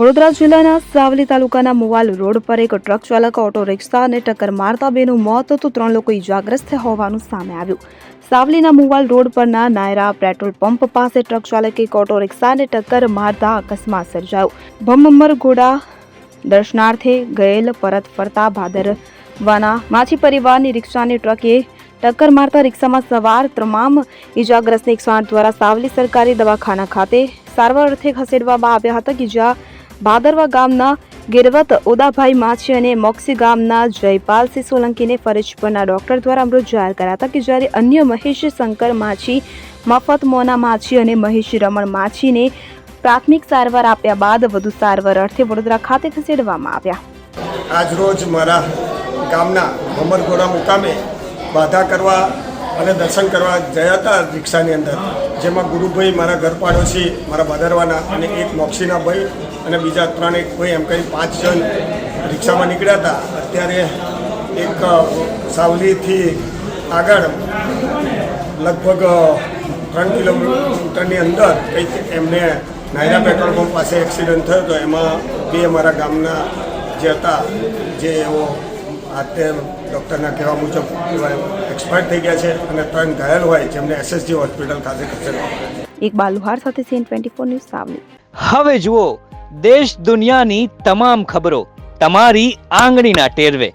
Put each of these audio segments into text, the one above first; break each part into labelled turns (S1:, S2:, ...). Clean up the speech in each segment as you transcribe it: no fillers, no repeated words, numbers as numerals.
S1: વડોદરા જિલ્લાના સાવલી તાલુકાના મુવાલ રોડ પર એક ટ્રક ચાલક ઓટો રિક્ષાને ટક્કર મારતા બેનું મોત તો 3 લોકો ઇજાગ્રસ્ત હોવાનું સામે આવ્યું। સાવલીના મુવાલ રોડ પરના નાયરા પેટ્રોલ પંપ પાસે ટ્રક ચાલકે એક ઓટો રિક્ષાને ટક્કર મારતા અકસ્માત સર્જાયો। ભમમરગોડા દર્શનાર્થે ગયેલ પરત ફરતા ભાદરવાના માછી પરિવારની રિક્ષાને ટ્રકે ટક્કર મારતા રિક્ષામાં સવાર તમામ ઇજાગ્રસ્તને 108 દ્વારા સાવલી સરકારી દવાખાના ખાતે સારવાર અર્થે ખસેડવામાં આવ્યા હતા કે જ્યાં ભાદરવા ગામના ગિરવત ઉદાભાઈ માછી અને મોક્ષી ગામના જયપાલસિંહ સોલંકીને ફરજ પરના ડોક્ટર દ્વારા અમૃત જાહેર કર્યા હતા કે જ્યારે અન્ય મહેશ શંકર માછી, મફત મોના માછી અને મહેશ રમણ માછીને પ્રાથમિક સારવાર આપ્યા બાદ વધુ સારવાર અર્થે વડોદરા ખાતે ખસેડવામાં આવ્યા।
S2: આજ રોજ મારા ગામના ભમરગોડા મુકામે બાધા કરવા અને દર્શન કરવા ગયા હતા રિક્ષાની અંદર, જેમાં ગુરુભાઈ મારા ઘર પાડોશી મારા ભાદરવાના અને એક મોક્ષીના ભાઈ અને બીજા 3 એક ભાઈ એમ કરી 5 જણ રિક્ષામાં નીકળ્યા હતા। અત્યારે એક સાવલીથી આગળ લગભગ 3 કિલોમીટરની અંદર કંઈક એમને નાયરા પેટ્રોલ પંપ પાસે એક્સિડન્ટ થયો હતો। એમાં 2 અમારા ગામના જે હતા જે એવો અત્યારે ડૉક્ટરના કહેવા મુજબ એક્સપાયર થઈ ગયા છે અને 3 ઘાયલ હોય જેમને એસએસજી હોસ્પિટલ ખાતે ખસેડવામાં।
S1: ઇકબાલ લુહાર સાથે CN24 ન્યૂઝ સાવલી।
S3: હવે જુઓ દેશ દુનિયાની તમામ ખબરો તમારી આંગળીના ટેરવે।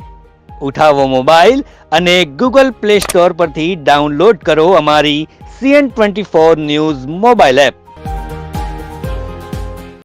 S3: ઉઠાવો મોબાઈલ અને Google Play Store પરથી ડાઉનલોડ કરો અમારી CN24 ન્યૂઝ મોબાઈલ એપ।